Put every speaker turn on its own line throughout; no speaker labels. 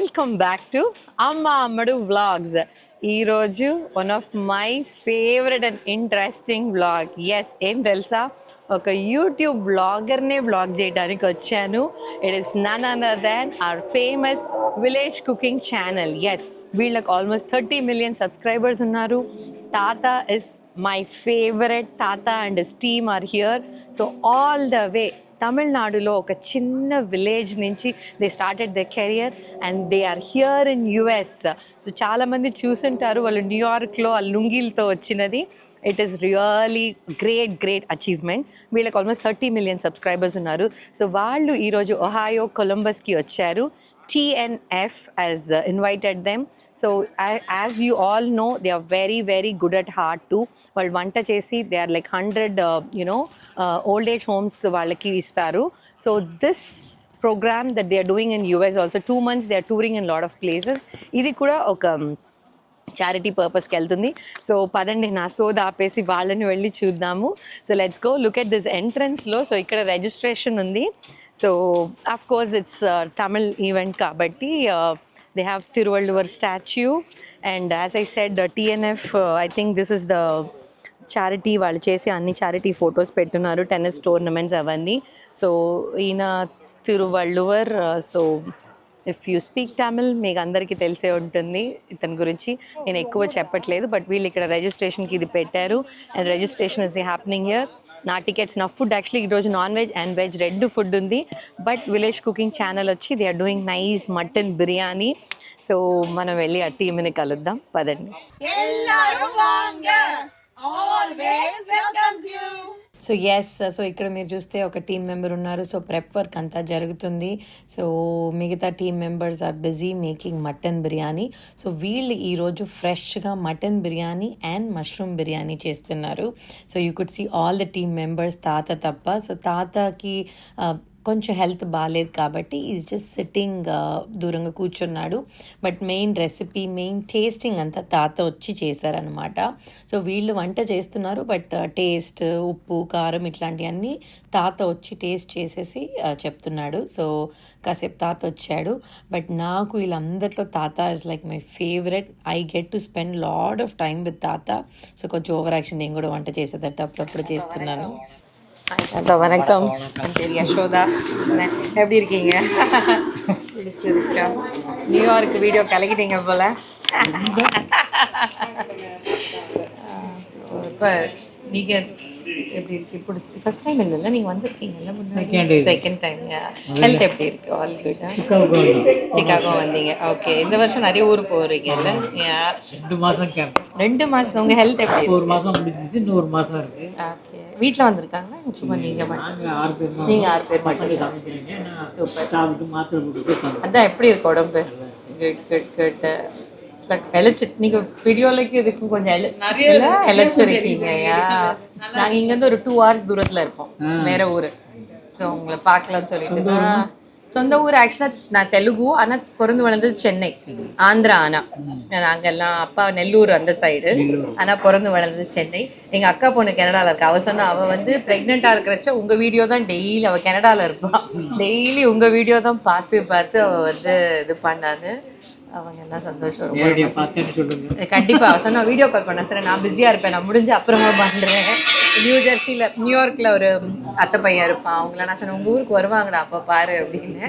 Welcome back to అమ్మ Ammadu vlogs. ఈరోజు one of my favourite and interesting vlog. Yes, ఏం తెలుసా, ఒక యూట్యూబ్ వ్లాగర్నే వ్లాగ్ చేయడానికి వచ్చాను. It is none other than our famous village cooking channel. Yes, వీళ్ళకి ఆల్మోస్ట్ 30 million సబ్స్క్రైబర్స్ ఉన్నారు. Thatha is my favourite. Thatha and his team are here. So all the way తమిళనాడులో ఒక చిన్న విలేజ్ నుంచి they started the career and they are here in US. So చాలామంది చూసుంటారు వాళ్ళు న్యూయార్క్లో ఆ లుంగీలతో వచ్చినది. It is really great achievement. వీళ్ళకి ఆల్మోస్ట్ 30 million సబ్స్క్రైబర్స్ ఉన్నారు. సో వాళ్ళు ఈరోజు ఒహాయో కొలంబస్కి వచ్చారు. TNF has invited them. So as you all know, they are very good at heart too. వాళ్ళు వంట చేసి they are like 100 old age homes వాళ్ళకి ఇస్తారు. So this program that they are doing in US also, 2 months they are touring in lot of places. ఇది కూడా ఒక charity పర్పస్కి వెళ్తుంది. సో పదండి, నా సోద ఆపేసి వాళ్ళని వెళ్ళి చూద్దాము. So let's go look at this ఎంట్రన్స్లో. సో ఇక్కడ రిజిస్ట్రేషన్ ఉంది. So of course it's Tamil event కాబట్టి they have Thiruvalluvar statue and as I said TNF, I think this is the charity. వాళ్ళు చేసే అన్ని చారిటీ ఫొటోస్ పెట్టున్నారు, టెన్నిస్ టోర్నమెంట్స్ అవన్నీ. So ఈయన Thiruvalluvar. So if you speak Tamil మీకు అందరికీ తెలిసే ఉంటుంది ఇతని గురించి. నేను ఎక్కువ చెప్పట్లేదు, బట్ వీళ్ళు ఇక్కడ రిజిస్ట్రేషన్కి ఇది పెట్టారు and registration is happening here. నా టికెట్స్, నా ఫుడ్ యాక్చువల్లీ ఈరోజు non veg and veg 2 food ఉంది. బట్ విలేజ్ కుకింగ్ ఛానల్ వచ్చి they are doing nice mutton biryani. So మనం వెళ్ళి ఆ టీమ్ని కలుద్దాం, పదండి. సో ఎస్, సో ఇక్కడ మీరు చూస్తే ఒక టీమ్ మెంబర్ ఉన్నారు. సో ప్రెప్ వర్క్ అంతా జరుగుతుంది. సో మిగతా team members are busy making mutton biryani. So వీళ్ళు ఈరోజు ఫ్రెష్గా mutton biryani and mushroom biryani చేస్తున్నారు. So you could see all the team members, తాత తప్ప. సో తాతకి కొంచెం హెల్త్ బాగాలేదు కాబట్టి ఈజ్ జస్ట్ సిట్టింగ్, దూరంగా కూర్చున్నాడు. But main recipe, main tasting అంతా తాత వచ్చి చేశారనమాట. సో వీళ్ళు వంట చేస్తున్నారు, బట్ టేస్ట్, ఉప్పు, కారం ఇట్లాంటివన్నీ తాత వచ్చి టేస్ట్ చేసేసి చెప్తున్నాడు. సో కాసేపు తాత వచ్చాడు. బట్ నాకు వీళ్ళందరిలో తాత is like my favourite. I get to spend lot of time with తాత. సో కొంచెం ఓవర్ యాక్షన్ నేను కూడా వంట చేసేటట్టు అప్పుడప్పుడు చేస్తున్నాను. தாத்தா வணக்கம். என் பேர் யசோதா. எப்படி இருக்கீங்க? பிடிச்சிருக்கா? நியூயார்க் வீடியோ கலக்கிட்டீங்க போல. இப்போ நீங்கள் எப்படி இருக்கு? பிடிச்சி ஃபர்ஸ்ட் டைம் இல்லைல்ல, நீங்கள் வந்திருக்கீங்கல்ல முன்னாடி? Second time. ஹெல்த் எப்படி இருக்கு? All good. சிகாகோ வந்தீங்க. ஓகே, இந்த வருஷம் நிறைய ஊர் போகிறீங்கல்ல? 2 மாதம். உங்கள் ஹெல்த் எப்படி? 1 மாதம் முடிஞ்சிச்சு, இன்னும் 1 மாதம் இருக்கு. ஓகே, வீட்டில் வந்திருக்காங்களா சும்மா நீங்கள் மட்டும்? நீங்கள் 6 பேர் மட்டும். சூப்பர். அதான் எப்படி இருக்கு உடம்பு? குட். நீங்கள் வீடியோலைக்கு இதுக்கும் கொஞ்சம் இழைச்சிருக்கீங்க. நாங்கள் இங்கேருந்து ஒரு 2 hours தூரத்தில் இருப்போம், வேற ஊர். ஸோ உங்களை பார்க்கலாம்னு சொல்லிட்டு. சொந்த ஊர் ஆக்சுவலாக நான் தெலுங்கு, ஆனால் பிறந்து வளர்ந்தது சென்னை, ஆந்திரா. ஆனால் நாங்கள்லாம் அப்பா நெல்லூர் அந்த சைடு, ஆனால் பிறந்து வளர்ந்தது சென்னை. எங்கள் அக்கா பொண்ணு கனடாவில் இருக்கா. அவள் சொன்னா, அவள் வந்து ப்ரெக்னெண்ட்டாக இருக்கிறச்ச உங்கள் வீடியோ தான் டெய்லி, அவள் கனடாவில் இருப்பாள், டெய்லி உங்கள் வீடியோ தான் பார்த்து அவள் வந்து இது பண்ணாது. அவங்க என்ன சந்தோஷம். கண்டிப்பா சொன்னா வீடியோ கால் பண்ண. சரி, நான் பிஸியா இருப்பேன், நான் முடிஞ்சு அப்புறமா பண்றேன். நியூயார்க்ல ஒரு அத்தை பையன் இருப்பான். அவங்கள நான் சொன்னேன், உங்க ஊருக்கு வருவாங்கடா அப்ப பாரு அப்படின்னு.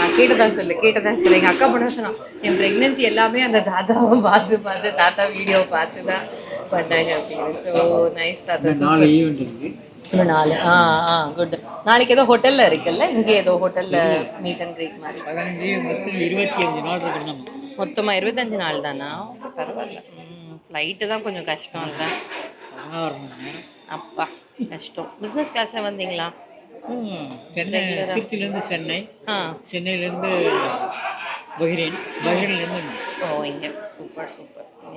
நான் கேட்டதான் சொல்லு. எங்க அக்கா பொண்ணு சொன்னா, என் பிரெக்னன்சி எல்லாமே அந்த தாத்தாவை பார்த்து தாத்தா வீடியோ பார்த்துதான் பண்ணாங்க அப்படின்னு. ஸோ நைஸ் தாத்தா. 4 குட். நாளைக்கு ஏதோ ஹோட்டல்ல இருக்குல்ல, இங்கே ஏதோ ஹோட்டல்ல மீட் அண்ட் கிரீட் மாதிரி. 25 நாள் இருக்கு. மொத்தமா 25 நாள் தானா? பரவாயில்ல. ஃப்ளைட்டு தான் கொஞ்சம் கஷ்டம் இல்லை? அப்பா கஷ்டம். பிஸ்னஸ் கிளாஸ்ல வந்தீங்களா?
சென்னை, திருச்சியிலேருந்து சென்னை, சென்னையிலேருந்து பஹ்ரைன்லேருந்து.
ஓ, இங்கே. Super.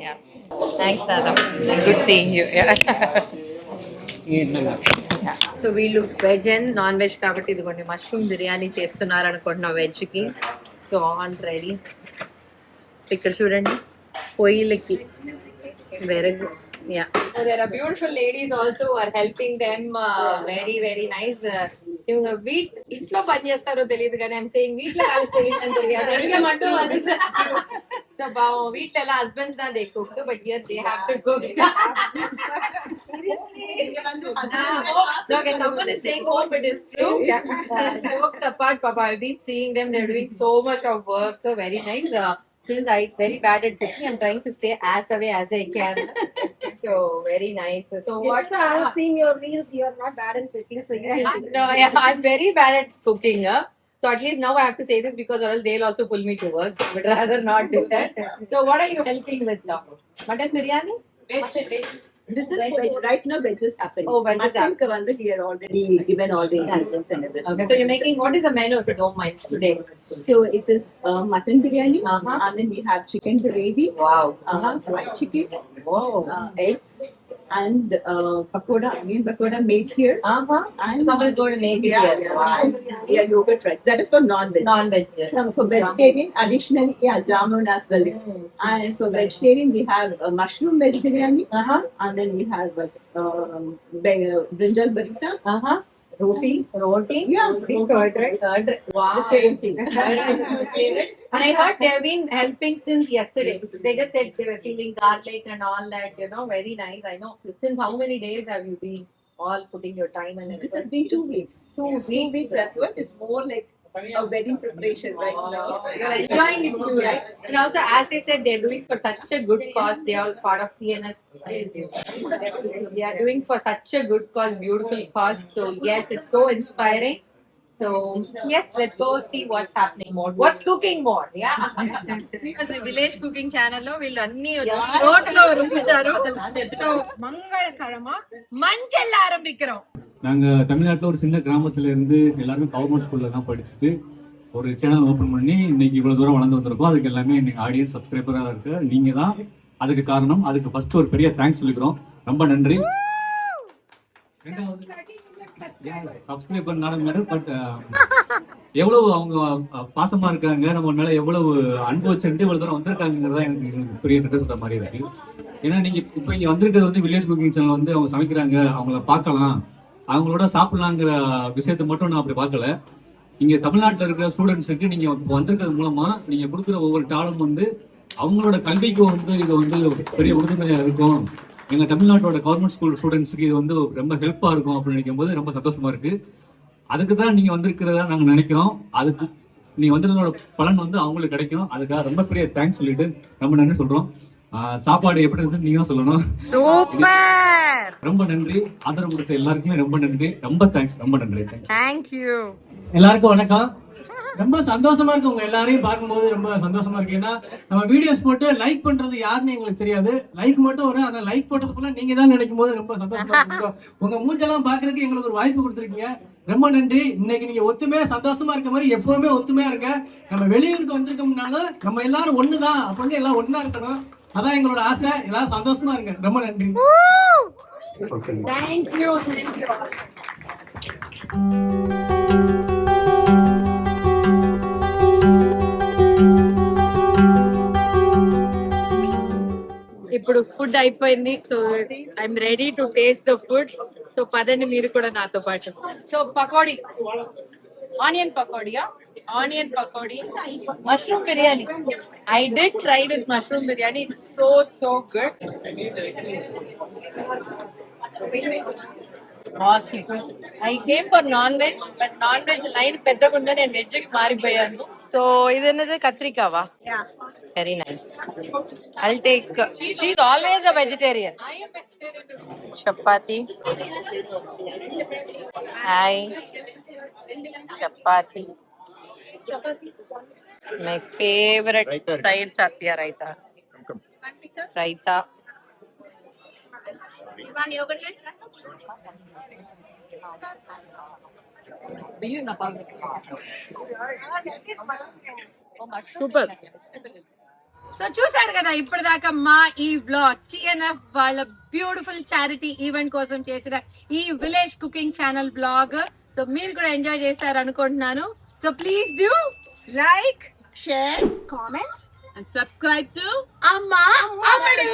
Yeah, thanks Dada. Good seeing you. So వీళ్ళు వెజ్ అండ్ నాన్ వెజ్ కాబట్టి ఇదిగోండి మష్రూమ్ బిర్యానీ చేస్తున్నారు అనుకుంటున్నా వెజ్కి. So on ready. ఇక్కడ చూడండి, పొయ్యిలకి విరగ Yeah. So there are beautiful ladies also who are helping them. Very very nice. இவங்க வீட்ல பணி చేస్తారో తెలియదు కానీ I'm saying வீட்ல வேலை செய்யணும்னு தெரியாது. இங்க மட்டும் வந்து so பாவம் வீட்ல எல்லாம் husbands தான் they cook but here they have to cook. Okay, someone is saying home it is true. Jokes apart, Papa, I've been seeing them. They're doing so much of work. Very nice. Since I'm very bad at cooking, I'm trying to stay as away as I can. So very nice. So what?
I'm seeing your reels. You're not bad in cooking, so you can.
No, yeah, I'm very bad at cooking. So at least now I have to say this because or else they'll also pull me to work. So I would rather not do that. So what are you helping with now? Mutton biryani?
This is right now. Veg is happening.
Oh, veg is
Mutton kavanda here already given all the ingredients and everything.
Okay, so you're making what is the menu if you don't mind today?
So it is mutton biryani, and then we have chicken gravy.
Wow.
Fried chicken.
Wow.
Eggs and pakoda, onion pakoda made here.
And someone is going to make it
Yeah,
here.
yeah.
Wow.
Yeah, yogurt rice. That is for non-veg.
Non-veg.
For vegetarian, additionally, jamun as well. And for vegetarian, we have mushroom veg biryani. And then we have brinjal barita.
Roti.
Yeah.
Curd rice. Wow.
The same thing.
And I heard they've been helping since yesterday. They just said they were feeling garlic and all that, you know, very nice. I know. Since how many days have you been all putting your time and
This has
effort?
been 2 weeks. 2 weeks effort. It's more like a wedding preparation right now.
You're enjoying it too, right? And also, as I said, they're doing for such a good cause. They are all part of PNF. They are doing for such a good cause, beautiful cause. So yes, it's so inspiring. So yes, let's go see what's happening more. What's cooking more? Yeah. Because village cooking channel లో వీళ్ళు అన్ని రోడ్లో రుబ్బుతారు. So మంగళకరமா మంచెల్ல ஆரம்பிக்கிறோம்.
நாங்கள் தமிழ்நாட்டில் ஒரு சின்ன கிராமத்துல இருந்து எல்லாருமே கவர்மெண்ட் ஸ்கூலில் தான் படிச்சுட்டு ஒரு சேனல் ஓப்பன் பண்ணி இன்னைக்கு இவ்வளோ தூரம் வளர்ந்து வந்திருக்கோம். அதுக்கு எல்லாமே இன்னைக்கு ஆடியன்ஸ் சப்ஸ்கிரைபராக இருக்கு. நீங்கள் தான் அதுக்கு காரணம். அதுக்கு ஃபர்ஸ்ட் ஒரு பெரிய தேங்க்ஸ் சொல்லிக்கிறோம். ரொம்ப நன்றி. ரெண்டாவது சப்ஸ்கிரைப் பண்ணாலும் மேடம் பட் எவ்வளவு அவங்க பாசமா இருக்காங்க, நம்ம மேல எவ்வளவு அன்பு வச்சுட்டு இவ்வளவு தூரம் வந்திருக்காங்கிறதா எனக்கு பெரிய நன்றி சொல்ற மாதிரி இருக்கு. ஏன்னா நீங்க இப்ப இங்க வந்திருக்கிறது வந்து வில்லேஜ் குக்கிங் சேனல் வந்து அவங்க சமைக்கிறாங்க, அவங்கள பார்க்கலாம், அவங்களோட சாப்பிடலாங்கிற விஷயத்த மட்டும் நான் அப்படி பார்க்கல. இங்க தமிழ்நாட்டில் இருக்கிற ஸ்டூடெண்ட்ஸுக்கு நீங்க வந்திருக்கிறது மூலமா நீங்க கொடுக்குற ஒவ்வொரு டாலும் வந்து அவங்களோட கல்விக்கு வந்து இது வந்து பெரிய உறுதுணையா இருக்கும். எங்க தமிழ்நாட்டோட கவர்மெண்ட் ஸ்கூல் ஸ்டூடெண்ட்ஸுக்கு இது வந்து ரொம்ப ஹெல்ப்பா இருக்கும் அப்படின்னு நினைக்கும் போது ரொம்ப சந்தோஷமா இருக்கு. அதுக்கு தான் நீங்க வந்திருக்கிறதா நாங்க நினைக்கிறோம். அதுக்கு நீங்க வந்திருந்தோட பலன் வந்து அவங்களுக்கு கிடைக்கும். அதுக்காக ரொம்ப பெரிய தேங்க்ஸ் சொல்லிட்டு ரொம்ப நன்றி சொல்றோம். சாப்பாடு எப்படி இருந்துச்சு நீங்க தான் சொல்லணும்.
சூப்பர்.
ரொம்ப நன்றி. ஆதரவு கொடுத்த எல்லாருக்குமே ரொம்ப நன்றி. ரொம்ப தேங்க்ஸ். ரொம்ப நன்றி.
தேங்க்யூ.
எல்லாருக்கும் வணக்கம். ரொம்ப சந்தோஷமா இருக்கு உங்க எல்லாரையும் பார்க்கும்போது. ரொம்ப சந்தோஷமா இருக்கு. ஏன்னா நம்ம வீடியோஸ் போட்டு லைக் பண்றது யாருன்னு எங்களுக்கு தெரியாது. லைக் மட்டும் வரும். அந்த லைக் போட்டதுக்குள்ள நீங்க தான் நினைக்கும் போது ரொம்ப சந்தோஷமா இருக்கும். உங்க மூஞ்செல்லாம் பாக்குறதுக்கு எங்களுக்கு ஒரு வாய்ப்பு கொடுத்துருக்கீங்க. ரொம்ப நன்றி. இன்னைக்கு நீங்க ஒத்துமையா சந்தோஷமா இருக்க மாதிரி எப்பவுமே ஒத்துமையா இருக்க. நம்ம வெளியூருக்கு வந்திருக்கோம்னாலும் நம்ம எல்லாரும் ஒண்ணுதான் அப்படின்னு எல்லாம் ஒண்ணா இருக்கணும். அதான் எங்களோட ஆசை. எல்லாரும் சந்தோஷமா இருங்க. ரொம்ப நன்றி.
தேங்க்யூ. ఇప్పుడు ఫుడ్ అయిపోయింది. So I'm ready to taste the food. So పదండి మీరు కూడా నాతో పాటు. సో పకోడీ, ఆనియన్ పకోడియా, onion pakodi, mushroom biryani. I did try this mushroom biryani. It's so good. Awesome. I came for non-veg, but non-veg line పెద్దగా ఉందని నేను వెజ్ కి మారిపోయాను. సో ఇది என்னது கத்திரிக்காவா? Yeah. Very nice. I'll take. She's always a vegetarian. I am vegetarian. Chapati. Hi. Chapati. My favorite style satya raita. Raita. You want yogurt mix? Super. So చూసారు కదా ఇప్పటిదాకా మా ఈ వ్లాగ్ టిఎన్ఎఫ్ వాళ్ళ beautiful charity event కోసం చేసిన ఈ village cooking channel vlog. So మీరు కూడా ఎంజాయ్ చేస్తారు అనుకుంటున్నాను. So please do like, share, comment
And subscribe to
అమ్మా అమ్మడు.